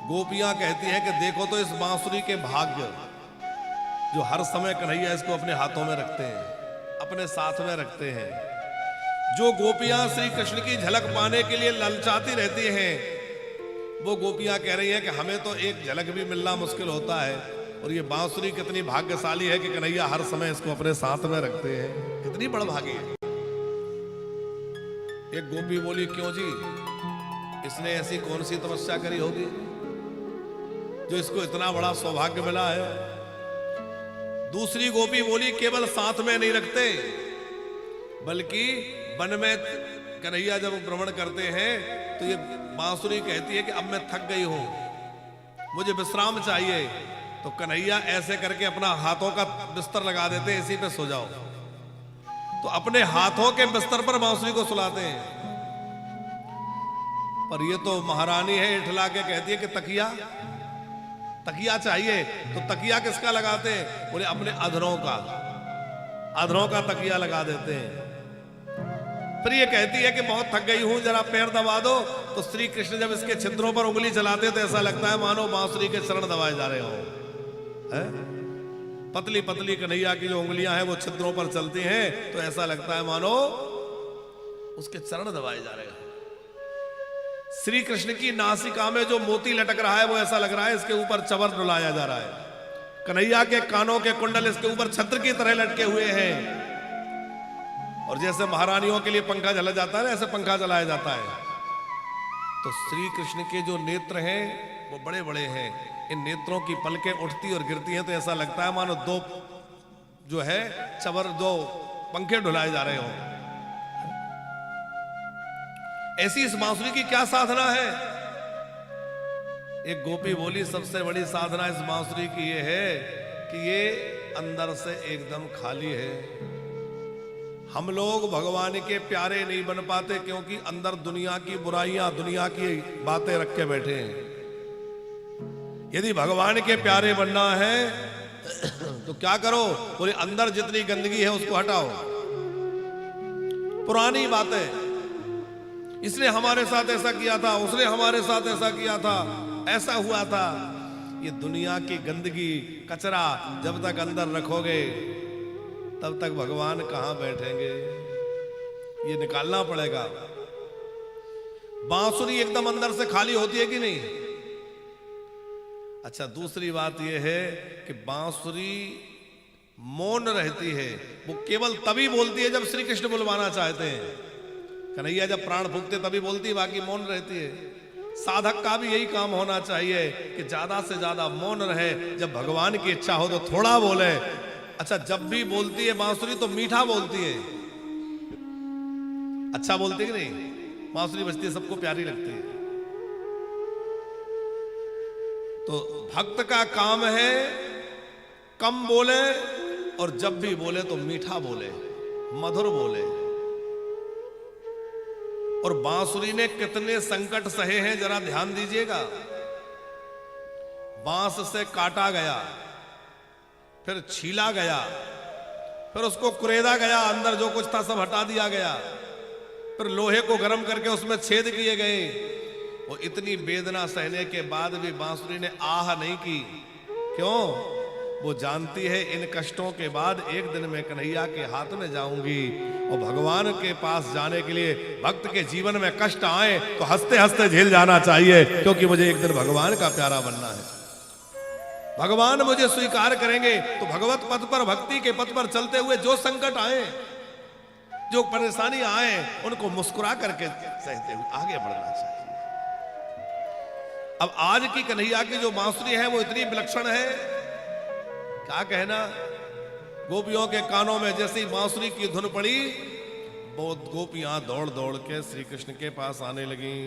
गोपियां कहती हैं कि देखो तो इस बांसुरी के भाग्य, जो हर समय कन्हैया इसको अपने हाथों में रखते हैं, अपने साथ में रखते हैं। जो गोपियां श्री कृष्ण की झलक पाने के लिए ललचाती रहती हैं, वो गोपियां कह रही हैं कि हमें तो एक झलक भी मिलना मुश्किल होता है, और ये बांसुरी कितनी भाग्यशाली है कि कन्हैया हर समय इसको अपने साथ में रखते हैं। कितनी बड़भागी है। एक गोपी बोली, क्यों जी, इसने ऐसी कौन सी तपस्या करी होगी जो इसको इतना बड़ा सौभाग्य मिला है। दूसरी गोपी बोली, केवल साथ में नहीं रखते, बल्कि वन में कन्हैया जब भ्रमण करते हैं तो ये बांसुरी कहती है कि अब मैं थक गई हूं, मुझे विश्राम चाहिए। तो कन्हैया ऐसे करके अपना हाथों का बिस्तर लगा देते हैं, इसी पे सो जाओ। तो अपने हाथों के बिस्तर पर बांसुरी को सुलाते हैं। पर ये तो महारानी है, इठला के कहती है कि तकिया तकिया चाहिए। तो तकिया किसका लगाते हैं? बोले अपने अधरों का तकिया लगा देते हैं। फिर ये कहती है कि बहुत थक गई हूं, जरा पैर दबा दो। तो श्री कृष्ण जब इसके छिद्रों पर उंगली चलाते तो ऐसा लगता है मानो बांसुरी के चरण दबाए जा रहे हो। पतली पतली कन्हैया की जो उंगलियां हैं वो छिद्रों पर चलती हैं, तो ऐसा लगता है मानो उसके चरण दबाए जा रहे हैं। श्री कृष्ण की नासिका में जो मोती लटक रहा है वो ऐसा लग रहा है इसके ऊपर चवर डुलाया जा रहा है। कन्हैया के कानों के कुंडल इसके ऊपर छत्र की तरह लटके हुए हैं, और जैसे महारानियों के लिए पंखा जला जाता है, ऐसे पंखा जलाया जाता है। तो श्री कृष्ण के जो नेत्र हैं वो बड़े बड़े हैं। इन नेत्रों की पलकें उठती और गिरती हैं तो ऐसा लगता है मानो दो जो है चवर, दो पंखे ढुलाए जा रहे हो। ऐसी इस बांसुरी की क्या साधना है? एक गोपी बोली, सबसे बड़ी साधना इस बांसुरी की ये है कि ये अंदर से एकदम खाली है। हम लोग भगवान के प्यारे नहीं बन पाते क्योंकि अंदर दुनिया की बुराइयां, दुनिया की बातें रख के बैठे हैं। यदि भगवान के प्यारे बनना है तो क्या करो? पूरे अंदर जितनी गंदगी है उसको हटाओ। पुरानी बातें, इसने हमारे साथ ऐसा किया था, उसने हमारे साथ ऐसा किया था, ऐसा हुआ था, ये दुनिया की गंदगी, कचरा जब तक अंदर रखोगे तब तक भगवान कहां बैठेंगे? ये निकालना पड़ेगा। बांसुरी एकदम अंदर से खाली होती है कि नहीं? अच्छा, दूसरी बात यह है कि बांसुरी मौन रहती है। वो केवल तभी बोलती है जब श्री कृष्ण बुलवाना चाहते हैं। कन्हैया जब प्राण फूंकते तभी बोलती है, बाकी मौन रहती है। साधक का भी यही काम होना चाहिए कि ज्यादा से ज्यादा मौन रहे। जब भगवान की इच्छा हो तो थोड़ा बोले। अच्छा, जब भी बोलती है बांसुरी तो मीठा बोलती है। अच्छा बोलती है कि नहीं? बांसुरी बजती है, सबको प्यारी लगती है। तो भक्त का काम है कम बोले, और जब भी बोले तो मीठा बोले, मधुर बोले। और बांसुरी ने कितने संकट सहे हैं जरा ध्यान दीजिएगा। बांस से काटा गया, फिर छीला गया, फिर उसको कुरेदा गया, अंदर जो कुछ था सब हटा दिया गया, फिर लोहे को गर्म करके उसमें छेद किए गए। वो इतनी वेदना सहने के बाद भी बांसुरी ने आह नहीं की। क्यों? वो जानती है इन कष्टों के बाद एक दिन मैं कन्हैया के हाथ में जाऊंगी, और भगवान के पास जाने के लिए भक्त के जीवन में कष्ट आए तो हंसते हंसते झेल जाना चाहिए, क्योंकि मुझे एक दिन भगवान का प्यारा बनना है। भगवान मुझे स्वीकार करेंगे तो भगवत पथ पर, भक्ति के पथ पर चलते हुए जो संकट आए, जो परेशानी आए, उनको मुस्कुरा करके सहते हुए आगे बढ़ना चाहिए। अब आज की कन्हैया की जो बांसुरी है वो इतनी विलक्षण है, क्या कहना। गोपियों के कानों में जैसी बांसुरी की धुन पड़ी, बहुत गोपियां दौड़ दौड़ के श्री कृष्ण के पास आने लगी।